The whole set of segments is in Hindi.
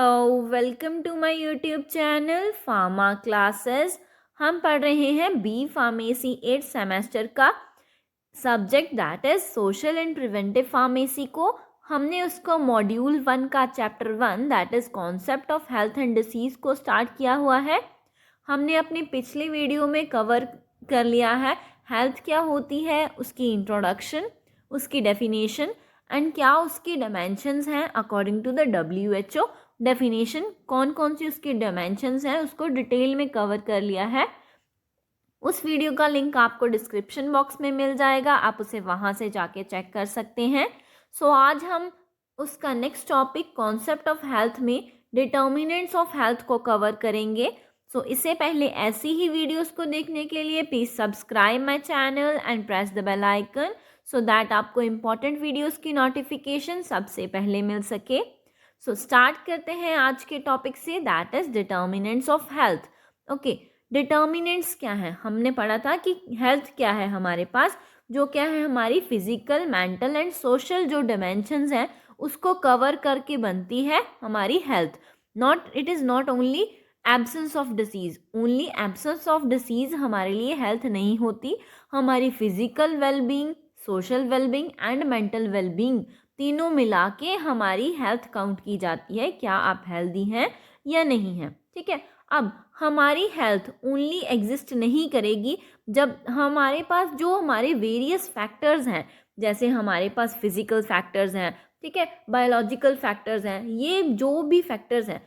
Welcome to my YouTube channel pharma classes. हम पढ़ रहे हैं बी फार्मेसी 8th सेमेस्टर का subject that is social and preventive pharmacy को हमने उसको मॉड्यूल 1 का chapter 1 that is concept of health and disease को स्टार्ट किया हुआ है। हमने अपने पिछले वीडियो में कवर कर लिया है हेल्थ क्या होती है, उसकी इंट्रोडक्शन, उसकी डेफिनेशन एंड क्या उसकी डायमेंशंस हैं according to the WHO। Definition कौन कौन सी उसकी डायमेंशंस हैं उसको डिटेल में कवर कर लिया है। उस वीडियो का लिंक आपको डिस्क्रिप्शन बॉक्स में मिल जाएगा, आप उसे वहाँ से जाके चेक कर सकते हैं। आज हम उसका next topic concept of health में डिटर्मिनेंट्स ऑफ हेल्थ को कवर करेंगे। इससे पहले ऐसी ही वीडियोस को देखने के लिए please subscribe my channel and press the bell icon so that आपको इम्पॉर्टेंट वीडियोस की नोटिफिकेशन सबसे पहले मिल सके। स्टार्ट करते हैं आज के topic say that is determinants of health. Okay, determinants क्या है? हमने पढ़ा था कि हेल्थ क्या है हमारे पास, जो क्या है हमारी फिजिकल, मेंटल एंड सोशल जो डिमेंशंस हैं उसको कवर करके बनती है हमारी health. It is not only absence of disease, only absence of disease हमारे लिए हेल्थ नहीं होती। हमारी physical wellbeing, social wellbeing and mental wellbeing तीनों मिला के हमारी हेल्थ काउंट की जाती है, क्या आप हेल्दी हैं या नहीं हैं। ठीक है, अब हमारी हेल्थ ओनली एग्जिस्ट नहीं करेगी जब हमारे पास जो हमारे वेरियस फैक्टर्स हैं, जैसे हमारे पास फिजिकल फैक्टर्स हैं, ठीक है, बायोलॉजिकल फैक्टर्स हैं, ये जो भी फैक्टर्स हैं,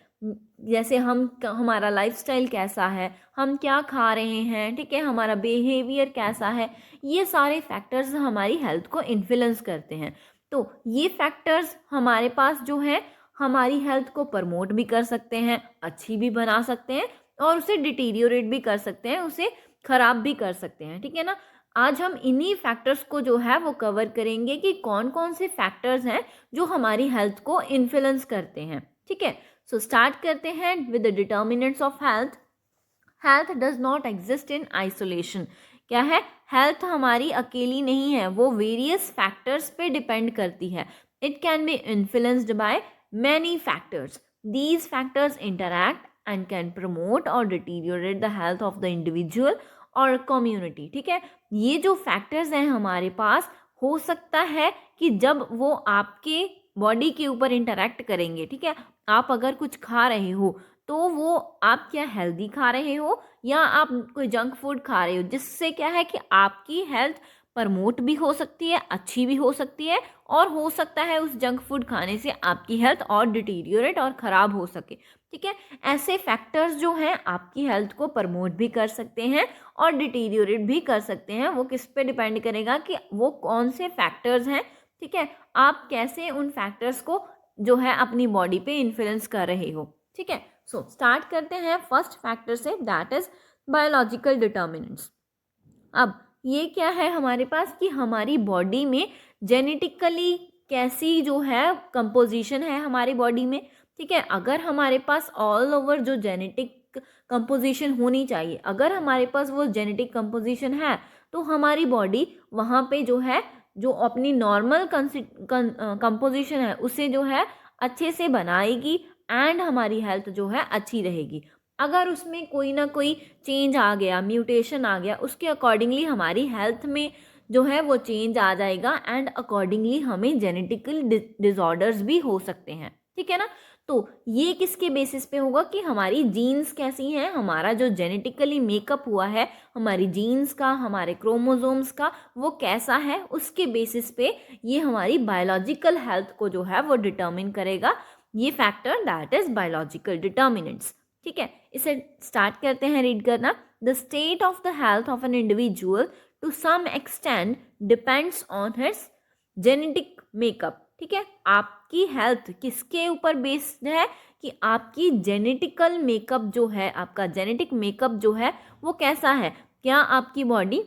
जैसे हमारा लाइफस्टाइल कैसा है, हम क्या खा रहे हैं, ठीक है, हमारा बिहेवियर कैसा है, ये सारे फैक्टर्स हमारी हेल्थ को इन्फ्लुएंस करते हैं। तो ये फैक्टर्स हमारे पास जो है हमारी हेल्थ को प्रमोट भी कर सकते हैं, अच्छी भी बना सकते हैं और उसे डिटीरियोरेट भी कर सकते हैं, उसे खराब भी कर सकते हैं। ठीक है ना, आज हम इन्हीं फैक्टर्स को जो है वो कवर करेंगे कि कौन कौन से फैक्टर्स हैं जो हमारी हेल्थ को इन्फ्लुएंस करते हैं। ठीक है, स्टार्ट करते हैं with the determinants of health. Health does not exist in isolation. क्या है? हेल्थ हमारी अकेली नहीं है, वो वेरियस फैक्टर्स पे डिपेंड करती है। It can be influenced by many factors. These factors interact and can promote or deteriorate the health of the individual or community. ठीक है, ये जो फैक्टर्स हैं हमारे पास, हो सकता है कि जब वो आपके बॉडी के ऊपर इंटरैक्ट करेंगे, ठीक है, आप अगर कुछ खा रहे हो तो वो आप क्या हेल्दी खा रहे हो या आप कोई जंक फूड खा रहे हो, जिससे क्या है कि आपकी हेल्थ प्रमोट भी हो सकती है, अच्छी भी हो सकती है, और हो सकता है उस जंक फूड खाने से आपकी हेल्थ और डिटीरियोरेट और ख़राब हो सके। ठीक है, ऐसे फैक्टर्स जो हैं आपकी हेल्थ को प्रमोट भी कर सकते हैं और डिटीरियोरेट भी कर सकते हैं। वो किस पे डिपेंड करेगा कि वो कौन से फैक्टर्स हैं। ठीक है, आप कैसे उन फैक्टर्स को जो है अपनी बॉडी पे इन्फ्लुएंस कर रहे हो। ठीक है, स्टार्ट करते हैं first factor say that is biological determinants. अब ये क्या है हमारे पास कि हमारी बॉडी में जेनेटिकली कैसी जो है कंपोजिशन है हमारी बॉडी में। ठीक है, अगर हमारे पास ऑल ओवर जो जेनेटिक कंपोजिशन होनी चाहिए, अगर हमारे पास वो जेनेटिक कंपोजिशन है तो हमारी बॉडी वहाँ पे जो है जो अपनी नॉर्मल कंपोजिशन है उसे जो है अच्छे से बनाएगी एंड हमारी हेल्थ जो है अच्छी रहेगी। अगर उसमें कोई ना कोई चेंज आ गया, म्यूटेशन आ गया, उसके अकॉर्डिंगली हमारी हेल्थ में जो है वो चेंज आ जाएगा एंड अकॉर्डिंगली हमें जेनेटिकल डिसऑर्डर्स भी हो सकते हैं। ठीक है ना, तो ये किसके बेसिस पे होगा कि हमारी जीन्स कैसी हैं, हमारा जो जेनेटिकली मेकअप हुआ है हमारी जीन्स का, हमारे क्रोमोसोम्स का, वो कैसा है, उसके बेसिस पे ये हमारी बायोलॉजिकल हेल्थ को जो है वो डिटर्मिन करेगा। ये factor that is biological determinants. ठीक है, इसे स्टार्ट करते हैं रीड करना। The state of the health of an individual to some extend depends on his genetic makeup. ठीक है, आपकी हेल्थ किसके ऊपर बेस्ड है कि आपकी जेनेटिकल मेकअप जो है, आपका जेनेटिक मेकअप जो है वो कैसा है। क्या आपकी बॉडी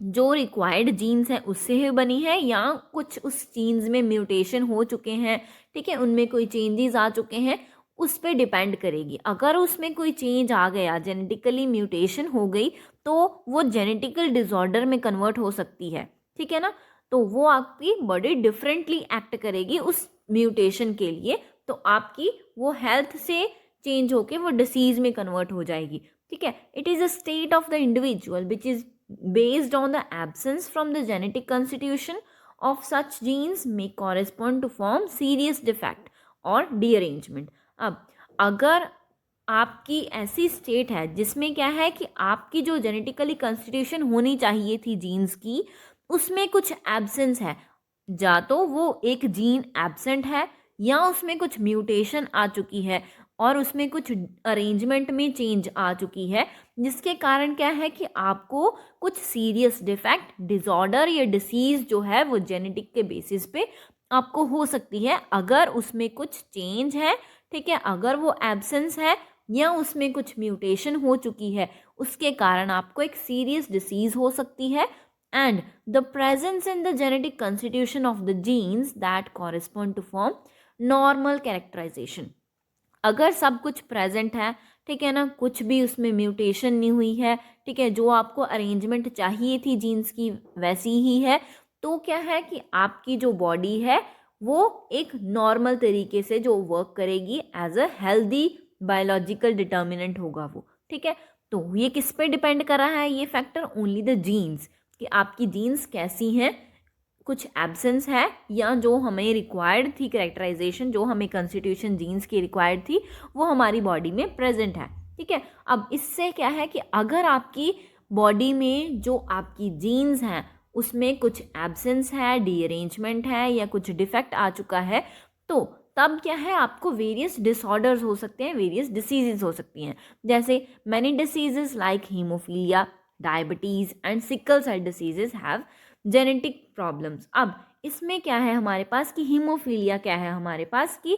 जो रिक्वायर्ड जीन्स हैं उससे ही बनी है या कुछ उस जीन्स में म्यूटेशन हो चुके हैं, ठीक है, उनमें कोई चेंजेस आ चुके हैं, उस पर डिपेंड करेगी। अगर उसमें कोई चेंज आ गया, जेनेटिकली म्यूटेशन हो गई, तो वो जेनेटिकल डिसऑर्डर में कन्वर्ट हो सकती है। ठीक है ना, तो वो आपकी बॉडी डिफरेंटली एक्ट करेगी उस म्यूटेशन के लिए, तो आपकी वो हेल्थ से चेंज होके वो डिसीज़ में कन्वर्ट हो जाएगी, ठीक है। It is a state of the individual which is based on the absence from the genetic constitution of such genes may correspond to form serious defect और डीअरेंजमेंट। अब अगर आपकी ऐसी स्टेट है जिसमें क्या है कि आपकी जो जेनेटिकली कंस्टिट्यूशन होनी चाहिए थी जीन्स की, उसमें कुछ एब्सेंस है, या तो वो एक जीन एब्सेंट है या उसमें कुछ म्यूटेशन आ चुकी है और उसमें कुछ अरेंजमेंट में चेंज आ चुकी है, जिसके कारण क्या है कि आपको कुछ सीरियस डिफेक्ट, डिसऑर्डर या डिसीज जो है वो जेनेटिक के बेसिस पे आपको हो सकती है अगर उसमें कुछ चेंज है, ठीक है। अगर वो एब्सेंस है या उसमें कुछ म्यूटेशन हो चुकी है, उसके कारण आपको एक सीरियस डिसीज हो सकती है। And the presence in the genetic constitution of the genes that correspond to form normal characterization. अगर सब कुछ प्रेजेंट है, ठीक है ना, कुछ भी उसमें म्यूटेशन नहीं हुई है, ठीक है, जो आपको अरेंजमेंट चाहिए थी जीन्स की वैसी ही है, तो क्या है कि आपकी जो बॉडी है वो एक नॉर्मल तरीके से जो वर्क करेगी as a healthy biological determinant होगा वो, ठीक है। तो ये किस पे डिपेंड कर रहा है ये फैक्टर? ओनली द जीन्स, कि आपकी जीन्स कैसी हैं, कुछ एब्सेंस है या जो हमें रिक्वायर्ड थी कैरेक्टराइजेशन, जो हमें कंस्टिट्यूशन जीन्स की रिक्वायर्ड थी, वो हमारी बॉडी में प्रेजेंट है, ठीक है। अब इससे क्या है कि अगर आपकी बॉडी में जो आपकी जीन्स हैं उसमें कुछ एब्सेंस है, डीअरेंजमेंट है या कुछ डिफेक्ट आ चुका है, तो तब क्या है आपको वेरियस डिसऑर्डर्स हो सकते हैं, वेरियस डिसीजेज हो सकती हैं, जैसे many diseases like haemophilia, diabetes and sickle cell diseases have genetic problems. अब इसमें क्या है हमारे पास कि हीमोफीलिया क्या है हमारे पास कि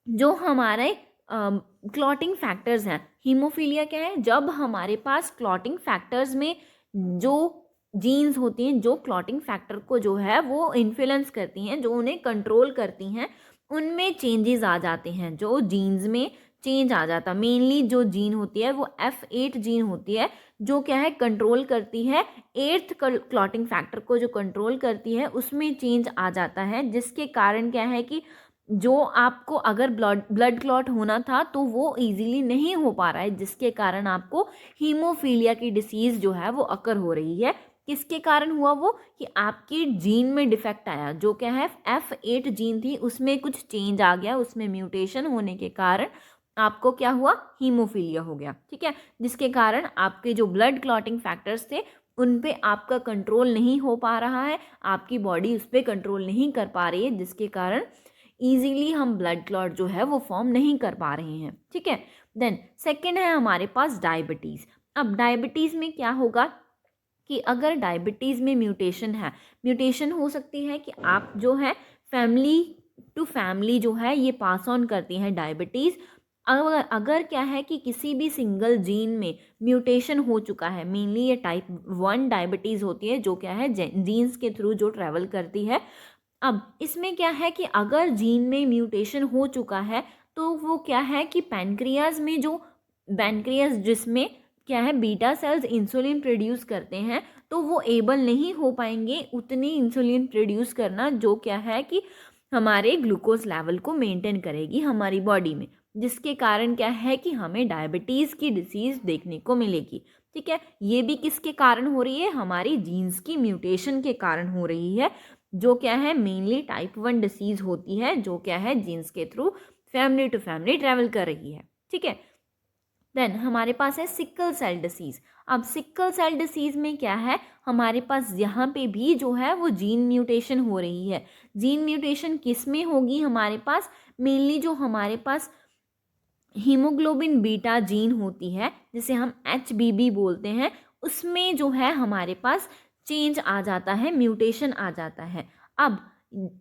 जो हमारे क्लॉटिंग फैक्टर्स हैं, हीमोफीलिया क्या है, जब हमारे पास क्लॉटिंग फैक्टर्स में जो जीन्स होती हैं जो क्लॉटिंग फैक्टर को जो है वो इन्फ्लुएंस करती हैं, जो उन्हें कंट्रोल करती हैं, उनमें चेंजेस आ जाते हैं, जो जीन्स में चेंज आ जाता है। मेनली जो जीन होती है वो F8 जीन होती है, जो क्या है कंट्रोल करती है एट्थ क्लॉटिंग फैक्टर को, जो कंट्रोल करती है उसमें चेंज आ जाता है, जिसके कारण क्या है कि जो आपको अगर ब्लड क्लॉट होना था तो वो इजीली नहीं हो पा रहा है, जिसके कारण आपको हीमोफीलिया की डिसीज़ जो है वो अकर हो रही है। किसके कारण हुआ वो? कि आपकी जीन में डिफेक्ट आया, जो क्या है F8 जीन थी उसमें कुछ चेंज आ गया, उसमें म्यूटेशन होने के कारण आपको क्या हुआ? हीमोफीलिया हो गया, ठीक है। जिसके कारण आपके जो ब्लड क्लॉटिंग फैक्टर्स थे उन पे आपका कंट्रोल नहीं हो पा रहा है, आपकी बॉडी उस पर कंट्रोल नहीं कर पा रही है, जिसके कारण ईजीली हम ब्लड क्लॉट जो है वो फॉर्म नहीं कर पा रहे हैं, ठीक है। देन सेकेंड है हमारे पास डायबिटीज़। अब डायबिटीज़ में क्या होगा कि अगर डायबिटीज़ में म्यूटेशन है, म्यूटेशन हो सकती है कि आप जो है फैमिली टू फैमिली जो है ये पास ऑन करती हैं डायबिटीज़। अगर क्या है कि किसी भी सिंगल जीन में म्यूटेशन हो चुका है, मेनली ये टाइप 1 डायबिटीज़ होती है, जो क्या है जीन्स के थ्रू जो ट्रैवल करती है। अब इसमें क्या है कि अगर जीन में म्यूटेशन हो चुका है तो वो क्या है कि पैनक्रियाज में जो पैनक्रियाज जिसमें क्या है बीटा सेल्स इंसुलिन प्रोड्यूस करते हैं, तो वो एबल नहीं हो पाएंगे उतनी इंसुलिन प्रोड्यूस करना, जो क्या है कि हमारे ग्लूकोज लेवल को मेंटेन करेगी हमारी बॉडी में, जिसके कारण क्या है कि हमें डायबिटीज़ की डिसीज़ देखने को मिलेगी, ठीक है। ये भी किसके कारण हो रही है? हमारी जीन्स की म्यूटेशन के कारण हो रही है, जो क्या है मेनली टाइप 1 डिसीज़ होती है, जो क्या है जीन्स के through family to family travel कर रही है, ठीक है। देन हमारे पास है सिकल सेल डिसीज़। अब सिकल सेल डिसीज़ में क्या है, हमारे पास यहाँ पे भी जो है वो जीन म्यूटेशन हो रही है। जीन म्यूटेशन किस में होगी हमारे पास? मेनली जो हमारे पास हीमोग्लोबिन बीटा जीन होती है, जिसे हम HBB बोलते हैं, उसमें जो है हमारे पास चेंज आ जाता है, म्यूटेशन आ जाता है। अब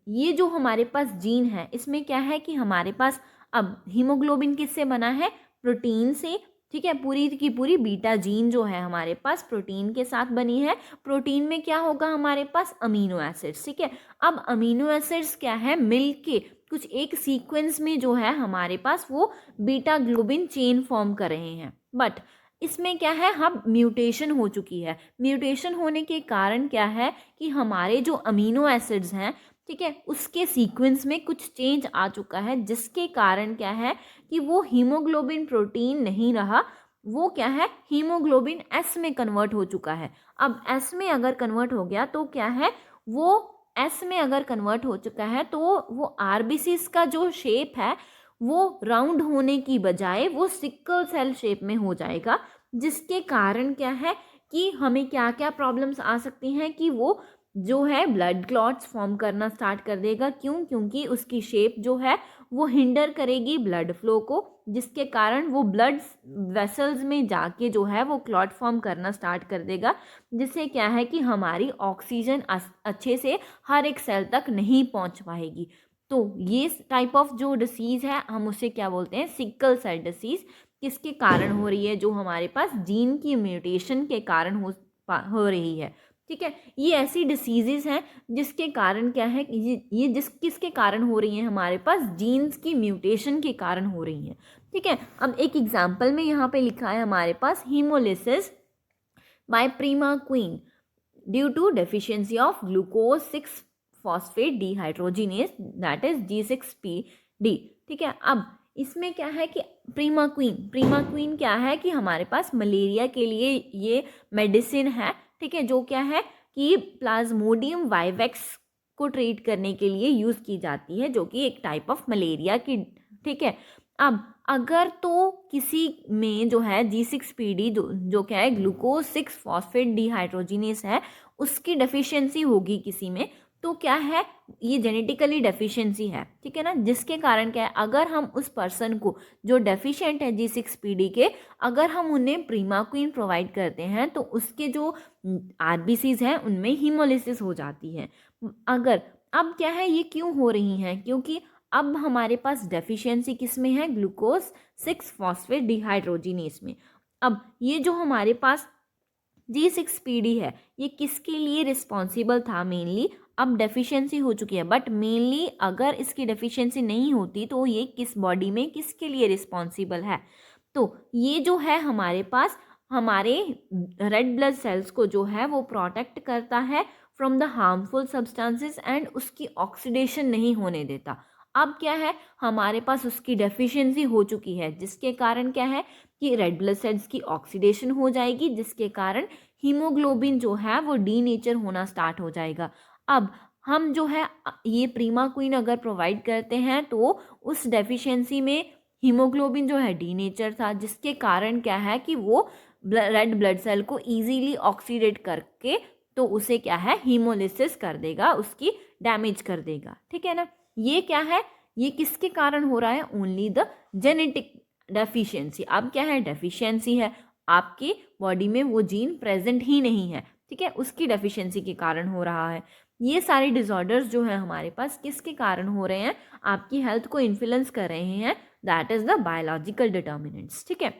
ये जो हमारे पास जीन है इसमें क्या है कि हमारे पास अब हीमोग्लोबिन किससे बना है? प्रोटीन से, ठीक है। पूरी की पूरी बीटा जीन जो है हमारे पास प्रोटीन के साथ बनी है। प्रोटीन में क्या होगा हमारे पास? अमीनो एसिड्स, ठीक है। अब अमीनो एसिड्स क्या है मिलके कुछ एक सीक्वेंस में जो है हमारे पास वो बीटा ग्लोबिन चेन फॉर्म कर रहे हैं, बट इसमें क्या है, हम म्यूटेशन हो चुकी है। म्यूटेशन होने के कारण क्या है कि हमारे जो अमीनो एसिड्स हैं ठीक है, उसके सीक्वेंस में कुछ चेंज आ चुका है, जिसके कारण क्या है कि वो हीमोग्लोबिन प्रोटीन नहीं रहा, वो क्या है हीमोग्लोबिन एस में कन्वर्ट हो चुका है। अब एस में अगर कन्वर्ट हो गया तो क्या है, वो एस में अगर कन्वर्ट हो चुका है तो वो आरबीसीज का जो शेप है वो राउंड होने की बजाय वो सिकल सेल शेप में हो जाएगा, जिसके कारण क्या है कि हमें क्या क्या प्रॉब्लम्स आ सकती हैं कि वो जो है ब्लड क्लॉट्स फॉर्म करना स्टार्ट कर देगा। क्यों? क्योंकि उसकी शेप जो है वो हिंडर करेगी ब्लड फ्लो को, जिसके कारण वो ब्लड वेसल्स में जाके जो है वो क्लॉट फॉर्म करना स्टार्ट कर देगा, जिससे क्या है कि हमारी ऑक्सीजन अच्छे से हर एक सेल तक नहीं पहुंच पाएगी। तो ये टाइप ऑफ जो डिसीज़ है हम उसे क्या बोलते हैं, सिकल सेल डिसीज़। किसके कारण हो रही है? जो हमारे पास जीन की म्यूटेशन के कारण हो रही है। ठीक है, ये ऐसी डिसीजेज हैं जिसके कारण क्या है, ये जिस किसके कारण हो रही हैं, हमारे पास जीन्स की म्यूटेशन के कारण हो रही हैं। ठीक है, अब एक एग्जांपल में यहाँ पे लिखा है हमारे पास haemolysis by primaquine due to deficiency of glucose 6 phosphate dehydrogenase that is G6PD। ठीक है, अब इसमें क्या है कि प्रीमा क्वीन क्या है कि हमारे पास मलेरिया के लिए ये मेडिसिन है। ठीक है, जो क्या है कि प्लाज्मोडियम वाइवेक्स को ट्रीट करने के लिए यूज़ की जाती है, जो कि एक टाइप ऑफ मलेरिया की। ठीक है, अब अगर तो किसी में जो है G6PD जो क्या है ग्लूकोज 6 फॉस्फेट डिहाइड्रोजिनेस है, उसकी डेफिशिएंसी होगी किसी में, तो क्या है ये जेनेटिकली डेफिशिएंसी है। ठीक है ना, जिसके कारण क्या है, अगर हम उस पर्सन को जो डेफिशिएंट है G6PD के, अगर हम उन्हें प्रीमाक्वीन प्रोवाइड करते हैं तो उसके जो आरबीसीज हैं उनमें हीमोलिसिस हो जाती है। अगर अब क्या है ये क्यों हो रही हैं, क्योंकि अब हमारे पास डेफिशिएंसी किस में है, ग्लूकोज 6 फॉस्फेट डिहाइड्रोजिनेस में। अब ये जो हमारे पास G6PD है, ये किसके लिए रिस्पॉन्सिबल था मेनली, अब डेफिशिएंसी हो चुकी है, बट मेनली अगर इसकी डेफिशिएंसी नहीं होती तो ये किस बॉडी में किसके लिए रिस्पॉन्सिबल है, तो ये जो है हमारे पास हमारे रेड ब्लड सेल्स को जो है वो प्रोटेक्ट करता है from the harmful substances and उसकी ऑक्सीडेशन नहीं होने देता। अब क्या है, हमारे पास उसकी डेफिशिएंसी हो चुकी है, जिसके कारण क्या है कि रेड ब्लड सेल्स की ऑक्सीडेशन हो जाएगी, जिसके कारण हीमोग्लोबिन जो है वो डीनेचर होना स्टार्ट हो जाएगा। अब हम जो है ये प्रीमाक्वीन अगर प्रोवाइड करते हैं तो उस डेफिशिएंसी में हीमोग्लोबिन जो है डीनेचर था, जिसके कारण क्या है कि वो रेड ब्लड सेल को इजीली ऑक्सीडेट करके तो उसे क्या है हीमोलिसिस कर देगा, उसकी डैमेज कर देगा। ठीक है ना, ये क्या है, ये किसके कारण हो रहा है, ओनली द जेनेटिक डेफिशिएंसी। अब क्या है, डेफिशिएंसी है, आपकी बॉडी में वो जीन प्रेजेंट ही नहीं है। ठीक है, उसकी डेफिशिएंसी के कारण हो रहा है। ये सारे डिसऑर्डर्स जो है हमारे पास किसके कारण हो रहे हैं, आपकी हेल्थ को इन्फ्लुएंस कर रहे हैं, that is the biological determinants. ठीक है,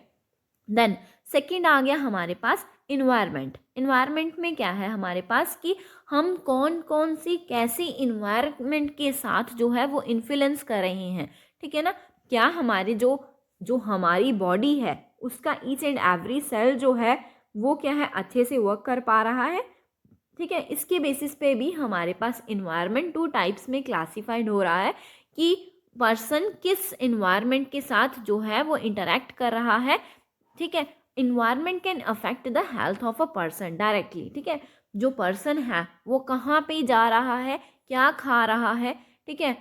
देन सेकंड आ गया हमारे पास इन्वायरमेंट। इन्वायरमेंट में क्या है हमारे पास कि हम कौन कौन सी कैसी इन्वायरमेंट के साथ जो है वो इन्फ्लुएंस कर रहे हैं। ठीक है ना, क्या हमारे जो जो हमारी बॉडी है उसका ईच एंड एवरी सेल जो है वो क्या है अच्छे से वर्क कर पा रहा है। ठीक है, इसके बेसिस पे भी हमारे पास इन्वायरमेंट 2 टाइप्स में क्लासिफाइड हो रहा है कि पर्सन किस इन्वायरमेंट के साथ जो है वो इंटरेक्ट कर रहा है। ठीक है, environment can affect the health of a person directly. ठीक है, जो पर्सन है वो कहाँ पे जा रहा है, क्या खा रहा है, ठीक है,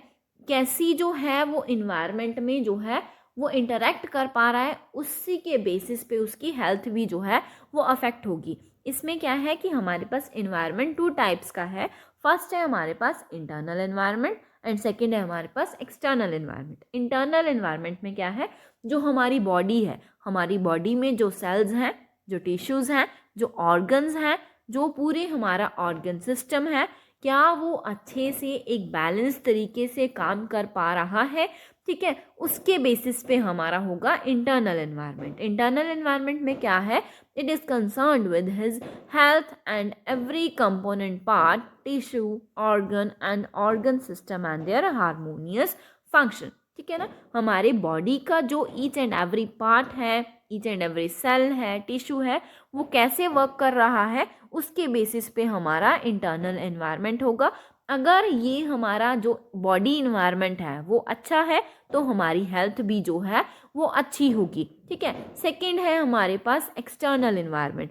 कैसी जो है वो इन्वायरमेंट में जो है वो इंटरेक्ट कर पा रहा है, उसी के बेसिस पे उसकी हेल्थ भी जो है वो अफेक्ट होगी। इसमें क्या है कि हमारे पास इन्वायरमेंट 2 टाइप्स का है। फर्स्ट है हमारे पास इंटरनल इन्वायरमेंट एंड सेकेंड है हमारे पास एक्सटर्नल इन्वायरमेंट। इंटरनल इन्वायरमेंट में क्या है, जो हमारी बॉडी है, हमारी बॉडी में जो सेल्स हैं, जो टिश्यूज़ हैं, जो ऑर्गन्स हैं, जो पूरे हमारा ऑर्गन सिस्टम है, क्या वो अच्छे से एक बैलेंस तरीके से काम कर पा रहा है। ठीक है, उसके बेसिस पे हमारा होगा इंटरनल एनवायरनमेंट। इंटरनल एनवायरनमेंट में क्या है, it is concerned with his health and every component part, tissue, organ and organ system and their harmonious function. ठीक है ना, हमारे बॉडी का जो ईच एंड एवरी पार्ट है, ईच एंड एवरी सेल है, टिश्यू है, वो कैसे वर्क कर रहा है, उसके बेसिस पे हमारा इंटरनल एनवायरनमेंट होगा। अगर ये हमारा जो बॉडी इन्वायरमेंट है वो अच्छा है तो हमारी हेल्थ भी जो है वो अच्छी होगी। ठीक है, सेकंड है हमारे पास एक्सटर्नल इन्वायरमेंट।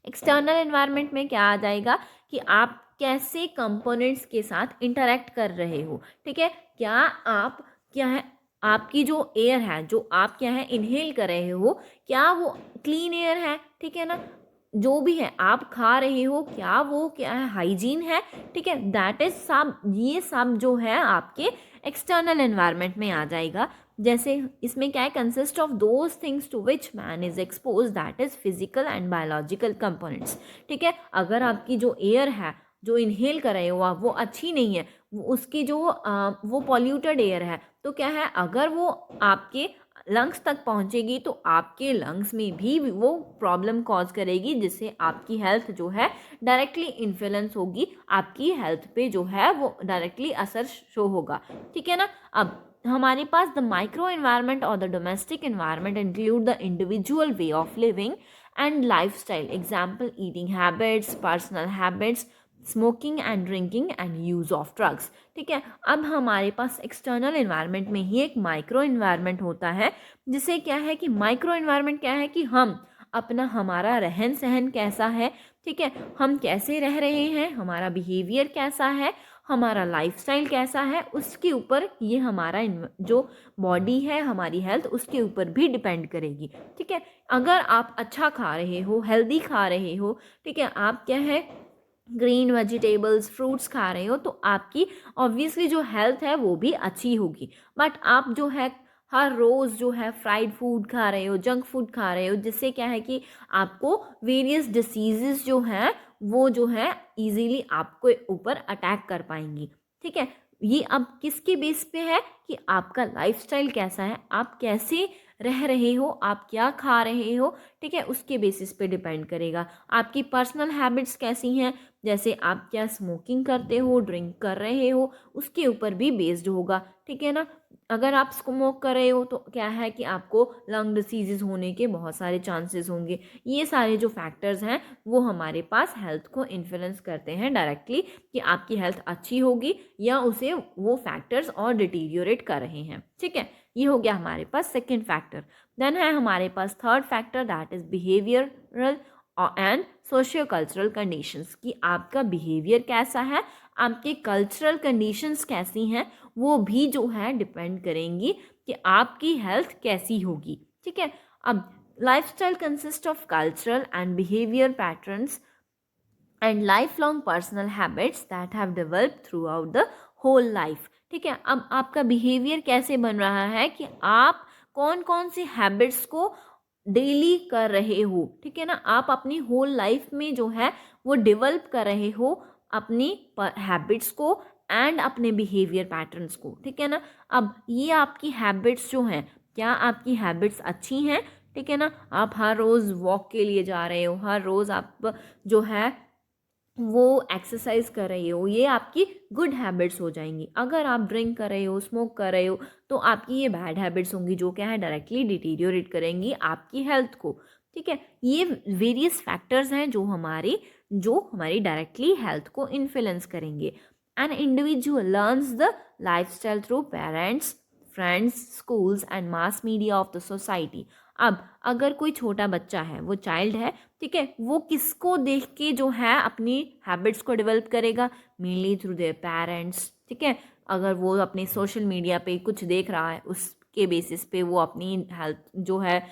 एक्सटर्नल एनवायरनमेंट में क्या आ जाएगा कि आप कैसे कंपोनेंट्स के साथ इंटरेक्ट कर रहे हो। ठीक है, क्या आप क्या है आपकी जो एयर है जो आप क्या है इनहेल कर रहे हो, क्या वो क्लीन एयर है। ठीक है ना, जो भी है आप खा रहे हो क्या वो क्या है हाइजीन है। ठीक है, दैट इज सब, ये सब जो है आपके एक्सटर्नल एनवायरनमेंट में आ जाएगा। जैसे इसमें क्या है, consist of those things to which man is expose, that is physical and biological components. ठीक है, अगर आपकी जो एयर है जो इनहेल कर रहे हो आप वो अच्छी नहीं है, उसकी जो वो पॉल्यूटेड एयर है, तो क्या है अगर वो आपके लंग्स तक पहुंचेगी तो आपके लंग्स में भी वो प्रॉब्लम कॉज करेगी, जिससे आपकी हेल्थ जो है डायरेक्टली इन्फ्लुएंस होगी, आपकी हेल्थ पे जो है वो डायरेक्टली असर शो होगा। ठीक है ना, अब हमारे पास द माइक्रो एनवायरनमेंट और the domestic environment include the individual way of living and lifestyle, example eating habits, personal habits, smoking and drinking and use of drugs. ठीक है, अब हमारे पास एक्सटर्नल एनवायरनमेंट में ही एक माइक्रो एनवायरनमेंट होता है, जिसे क्या है कि माइक्रो एनवायरनमेंट क्या है कि हम अपना हमारा रहन सहन कैसा है। ठीक है, हम कैसे रह रहे हैं, हमारा बिहेवियर कैसा है, हमारा लाइफस्टाइल कैसा है, उसके ऊपर ये हमारा जो बॉडी है हमारी हेल्थ उसके ऊपर भी डिपेंड करेगी। ठीक है, अगर आप अच्छा खा रहे हो, हेल्दी खा रहे हो, ठीक है, आप क्या है ग्रीन वेजिटेबल्स फ्रूट्स खा रहे हो, तो आपकी ऑब्वियसली जो हेल्थ है वो भी अच्छी होगी। बट आप जो है हर रोज़ जो है फ्राइड फूड खा रहे हो, जंक फूड खा रहे हो, जिससे क्या है कि आपको वेरियस डिसीजेस जो हैं वो जो है इजीली आपको ऊपर अटैक कर पाएंगी। ठीक है, ये अब किसके बेस पे है कि आपका लाइफस्टाइल कैसा है, आप कैसे रह रहे हो, आप क्या खा रहे हो। ठीक है, उसके बेसिस पे डिपेंड करेगा। आपकी पर्सनल हैबिट्स कैसी हैं, जैसे आप क्या स्मोकिंग करते हो, ड्रिंक कर रहे हो, उसके ऊपर भी बेस्ड होगा। ठीक है ना, अगर आप स्मोक कर रहे हो तो क्या है कि आपको लंग डिसीजेज होने के बहुत सारे चांसेस होंगे। ये सारे जो फैक्टर्स हैं वो हमारे पास हेल्थ को इन्फ्लुएंस करते हैं डायरेक्टली कि आपकी हेल्थ अच्छी होगी या उसे वो फैक्टर्स और डिटीरियोरेट कर रहे हैं। ठीक है, ये हो गया हमारे पास सेकेंड फैक्टर। देन है हमारे पास third factor, that is behavioural and socio cultural conditions, कि आपका बिहेवियर कैसा है, आपके कल्चरल कंडीशंस कैसी हैं, वो भी जो है डिपेंड करेंगी कि आपकी हेल्थ कैसी होगी। ठीक है, अब lifestyle consist of cultural and behaviour patterns and lifelong personal habits that have developed throughout the whole life. ठीक है, अब आपका बिहेवियर कैसे बन रहा है कि आप कौन कौन सी हैबिट्स को डेली कर रहे हो। ठीक है ना, आप अपनी होल लाइफ में जो है वो डेवलप कर रहे हो अपनी हैबिट्स को एंड अपने बिहेवियर पैटर्न्स को। ठीक है ना, अब ये आपकी हैबिट्स जो हैं, क्या आपकी हैबिट्स अच्छी हैं। ठीक है ना, आप हर रोज़ वॉक के लिए जा रहे हो, हर रोज़ आप जो है वो एक्सरसाइज कर रही हो, ये आपकी गुड हैबिट्स हो जाएंगी। अगर आप ड्रिंक कर रहे हो, स्मोक कर रहे हो, तो आपकी ये बैड हैबिट्स होंगी जो क्या है डायरेक्टली डिटीरियोरेट करेंगी आपकी हेल्थ को। ठीक है, ये वेरियस फैक्टर्स हैं जो हमारी डायरेक्टली हेल्थ को इन्फ्लुएंस करेंगे। An individual learns the lifestyle through parents, friends, schools and mass media of the society. अब अगर कोई छोटा बच्चा है, वो चाइल्ड है, ठीक है, वो किसको देख के जो है अपनी हैबिट्स को डेवलप करेगा, मेनली थ्रू देयर पेरेंट्स। ठीक है, अगर वो अपने सोशल मीडिया पे कुछ देख रहा है उसके बेसिस पे वो अपनी हेल्थ जो है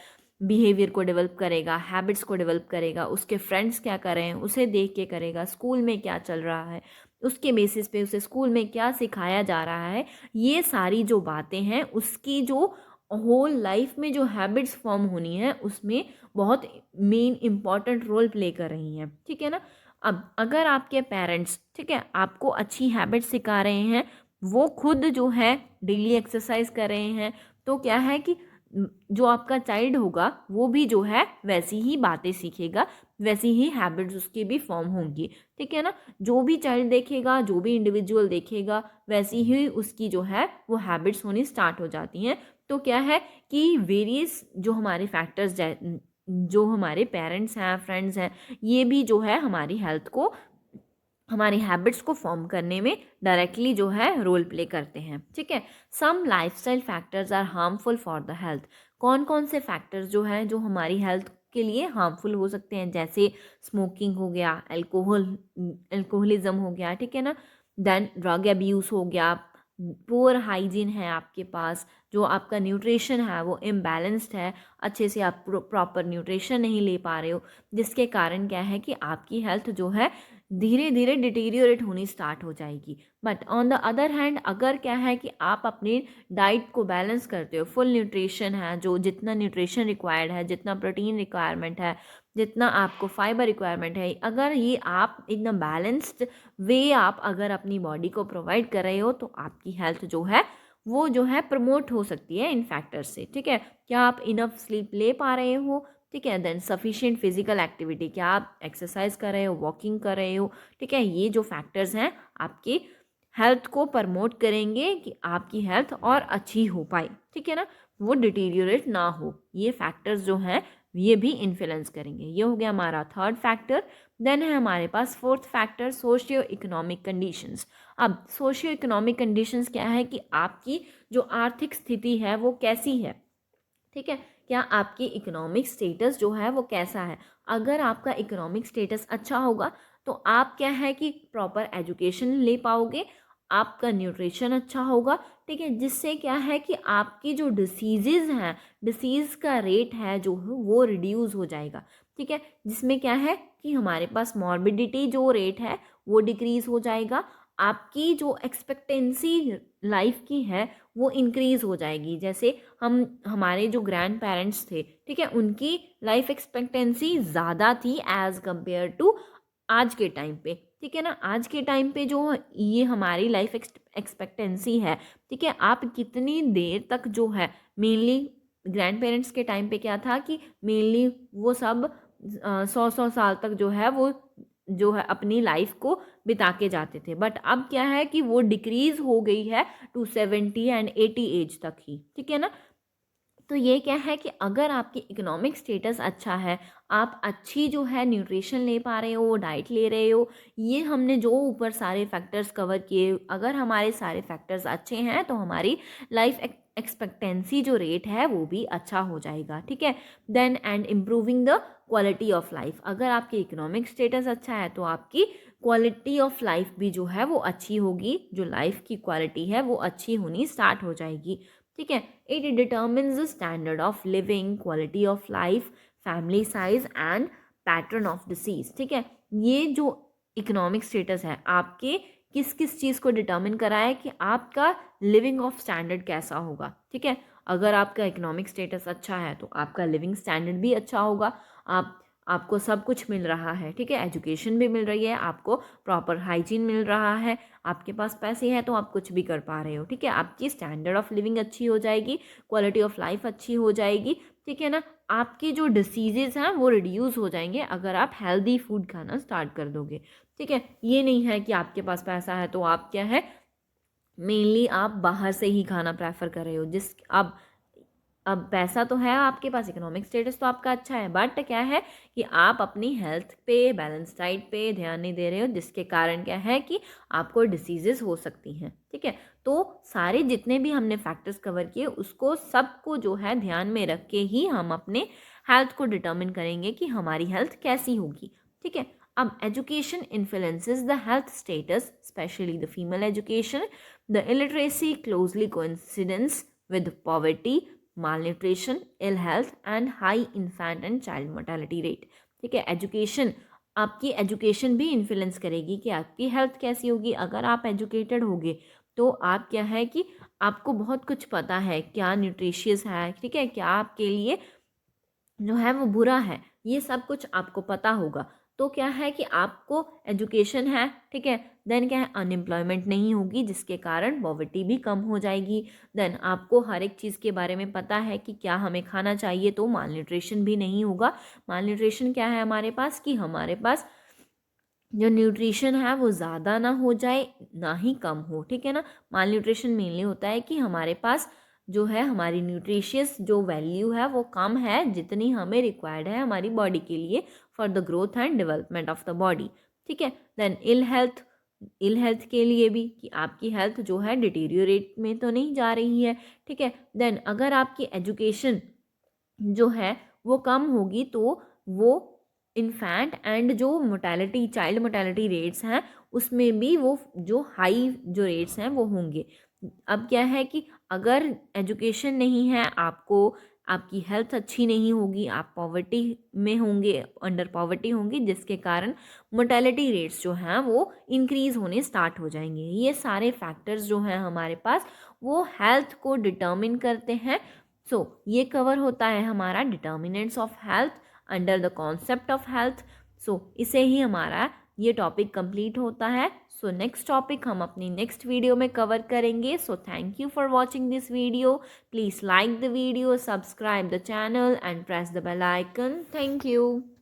बिहेवियर को डेवलप करेगा, हैबिट्स को डेवलप करेगा, उसके फ्रेंड्स क्या कर रहे हैं उसे देख के करेगा, स्कूल में क्या चल रहा है उसके बेसिस पे उसे स्कूल में क्या सिखाया जा रहा है, ये सारी जो बातें हैं उसकी जो होल लाइफ में जो हैबिट्स फॉर्म होनी है उसमें बहुत मेन इम्पॉर्टेंट रोल प्ले कर रही हैं। ठीक है ना, अब अगर आपके पेरेंट्स ठीक है आपको अच्छी हैबिट्स सिखा रहे हैं, वो खुद जो है डेली एक्सरसाइज कर रहे हैं, तो क्या है कि जो आपका चाइल्ड होगा वो भी जो है वैसी ही बातें सीखेगा, वैसी ही हैबिट्स उसकी भी फॉर्म होंगी। ठीक है ना, जो भी चाइल्ड देखेगा, जो भी इंडिविजुअल देखेगा, वैसी ही उसकी जो है वो हैबिट्स होनी स्टार्ट हो जाती हैं। तो क्या है कि वेरियस जो हमारे फैक्टर्स जो हमारे पेरेंट्स हैं, फ्रेंड्स हैं, ये भी जो है हमारी हेल्थ को हमारी हैबिट्स को फॉर्म करने में डायरेक्टली जो है रोल प्ले करते हैं। ठीक है, some lifestyle factors are harmful for the health. कौन कौन से फैक्टर्स जो हैं जो हमारी हेल्थ के लिए हार्मफुल हो सकते हैं, जैसे स्मोकिंग हो गया, अल्कोहलिज्म हो गया, ठीक है ना, देन ड्रग अब्यूज़ हो गया, पुअर हाइजीन है आपके पास, जो आपका न्यूट्रिशन है वो इम्बैलेंस्ड है, अच्छे से आप प्रॉपर न्यूट्रिशन नहीं ले पा रहे हो, जिसके कारण क्या है कि आपकी हेल्थ जो है धीरे धीरे डिटीरियोरेट होनी स्टार्ट हो जाएगी। But on the other hand अगर क्या है कि आप अपनी डाइट को बैलेंस करते हो, फुल न्यूट्रिशन है, जो जितना न्यूट्रिशन रिक्वायर्ड है, जितना प्रोटीन रिक्वायरमेंट है, जितना आपको फाइबर रिक्वायरमेंट है, अगर ये आप एकदम बैलेंस्ड वे आप अगर अपनी बॉडी को प्रोवाइड कर रहे हो तो आपकी हेल्थ जो है वो जो है प्रमोट हो सकती है इन फैक्टर्स से। ठीक है, क्या आप इनफ स्लीप ले पा रहे हो, ठीक है, देन सफिशिएंट फिजिकल एक्टिविटी, क्या आप एक्सरसाइज कर रहे हो, वॉकिंग कर रहे हो, ठीक है, ये जो फैक्टर्स हैं आपकी हेल्थ को प्रमोट करेंगे कि आपकी हेल्थ और अच्छी हो पाए, ठीक है ना, वो डिटीरियोरेट ना हो। ये फैक्टर्स जो हैं ये भी इन्फ्लुएंस करेंगे। ये हो गया हमारा थर्ड फैक्टर। देन है हमारे पास fourth factor, socio economic conditions. अब सोशियो इकोनॉमिक कंडीशंस क्या है कि आपकी जो आर्थिक स्थिति है वो कैसी है, ठीक है, क्या आपकी इकोनॉमिक स्टेटस जो है वो कैसा है। अगर आपका इकोनॉमिक स्टेटस अच्छा होगा तो आप क्या है कि प्रॉपर एजुकेशन ले पाओगे, आपका न्यूट्रिशन अच्छा होगा, ठीक है, जिससे क्या है कि आपकी जो डिसीज़ हैं, डिसीज़ का रेट है जो वो रिड्यूस हो जाएगा। ठीक है, जिसमें क्या है कि हमारे पास मॉर्बिडिटी जो रेट है वो डिक्रीज़ हो जाएगा, आपकी जो एक्सपेक्टेंसी लाइफ की है वो इंक्रीज़ हो जाएगी। जैसे हमारे जो ग्रैंड पेरेंट्स थे, ठीक है, उनकी लाइफ एक्सपेक्टेंसी ज़्यादा थी एज़ कंपेयर टू आज के टाइम पे, ठीक है ना। आज के टाइम पे जो ये हमारी लाइफ एक्सपेक्टेंसी है, ठीक है, आप कितनी देर तक जो है, मेनली ग्रैंड पेरेंट्स के टाइम पे क्या था कि मेनली वो सब 100-100 साल तक जो है वो जो है अपनी लाइफ को बिता के जाते थे। बट अब क्या है कि वो डिक्रीज़ हो गई है टू 70 एंड 80 एज तक ही, ठीक है ना। तो ये क्या है कि अगर आपकी इकोनॉमिक स्टेटस अच्छा है, आप अच्छी जो है न्यूट्रिशन ले पा रहे हो, डाइट ले रहे हो, ये हमने जो ऊपर सारे फैक्टर्स कवर किए, अगर हमारे सारे फैक्टर्स अच्छे हैं तो हमारी लाइफ एक्सपेक्टेंसी जो रेट है वो भी अच्छा हो जाएगा, ठीक है। Then and improving the quality of life, अगर आपकी इकोनॉमिक स्टेटस अच्छा है तो आपकी क्वालिटी ऑफ लाइफ भी जो है वो अच्छी होगी, जो लाइफ की क्वालिटी है वो अच्छी होनी स्टार्ट हो जाएगी, ठीक है। It determines the standard of living, quality of life, family size and pattern of disease, ठीक है। ये जो इकोनॉमिक स्टेटस है आपके किस किस चीज़ को डिटर्मिन करा है कि आपका लिविंग ऑफ स्टैंडर्ड कैसा होगा, ठीक है। अगर आपका इकोनॉमिक स्टेटस अच्छा है तो आपका लिविंग स्टैंडर्ड भी अच्छा होगा, आपको सब कुछ मिल रहा है, ठीक है, एजुकेशन भी मिल रही है, आपको प्रॉपर हाइजीन मिल रहा है, आपके पास पैसे हैं तो आप कुछ भी कर पा रहे हो, ठीक है, आपकी स्टैंडर्ड ऑफ लिविंग अच्छी हो जाएगी, क्वालिटी ऑफ लाइफ अच्छी हो जाएगी, ठीक है ना। आपकी जो डिसीजेज हैं वो रिड्यूस हो जाएंगे अगर आप हेल्दी फूड खाना स्टार्ट कर दोगे, ठीक है। ये नहीं है कि आपके पास पैसा है तो आप क्या है मेनली आप बाहर से ही खाना प्रेफर कर रहे हो, जिस अब पैसा तो है आपके पास, इकोनॉमिक स्टेटस तो आपका अच्छा है, बट क्या है कि आप अपनी हेल्थ पे, बैलेंस डाइट पे ध्यान नहीं दे रहे हो, जिसके कारण क्या है कि आपको डिसीजेस हो सकती हैं, ठीक है। तो सारे जितने भी हमने फैक्टर्स कवर किए उसको सबको जो है ध्यान में रख के ही हम अपने हेल्थ को डिटर्मिन करेंगे कि हमारी हेल्थ कैसी होगी, ठीक है। अब education influences the health status, specially the female education, the illiteracy closely coincidence with poverty, malnutrition, ill health and high infant and child mortality rate, ठीक है। एजुकेशन, आपकी एजुकेशन भी इन्फ्लुएंस करेगी कि आपकी हेल्थ कैसी होगी। अगर आप एजुकेटेड होगे तो आप क्या है कि आपको बहुत कुछ पता है, क्या न्यूट्रिशियस है, ठीक है, क्या आपके लिए जो है वो बुरा है, ये सब कुछ आपको पता होगा। तो क्या है कि आपको एजुकेशन है, ठीक है, देन क्या है अनएम्प्लॉयमेंट नहीं होगी, जिसके कारण पॉवर्टी भी कम हो जाएगी। देन आपको हर एक चीज़ के बारे में पता है कि क्या हमें खाना चाहिए, तो माल न्यूट्रिशन भी नहीं होगा। माल न्यूट्रिशन क्या है हमारे पास कि हमारे पास जो न्यूट्रिशन है वो ज़्यादा ना हो जाए ना ही कम हो, ठीक है ना। माल न्यूट्रिशन मेनली होता है कि हमारे पास जो है हमारी न्यूट्रिशियस जो वैल्यू है वो कम है जितनी हमें रिक्वायर्ड है हमारी बॉडी के लिए for the growth and development of the body, ठीक है। देन इल हेल्थ के लिए भी कि आपकी हेल्थ जो है डिटीरियोरेट में तो नहीं जा रही है, ठीक है। देन अगर आपकी एजुकेशन जो है वो कम होगी तो वो इन्फेंट एंड जो मोटेलिटी चाइल्ड मोटेलिटी रेट्स हैं उसमें भी वो जो हाई जो रेट्स हैं वो होंगे। अब क्या है कि अगर एजुकेशन नहीं है आपको, आपकी हेल्थ अच्छी नहीं होगी, आप पॉवर्टी में होंगे, अंडर पॉवर्टी होंगी, जिसके कारण मोटेलिटी रेट्स जो हैं वो इंक्रीज़ होने स्टार्ट हो जाएंगे। ये सारे फैक्टर्स जो हैं हमारे पास वो हेल्थ को डिटर्मिन करते हैं। सो ये कवर होता है हमारा determinants of health under the concept of health. So इसे ही हमारा ये टॉपिक कंप्लीट होता है। सो नेक्स्ट टॉपिक हम अपनी नेक्स्ट वीडियो में कवर करेंगे। So thank you for watching this video. Please like the video, subscribe the channel and press the bell icon. Thank you.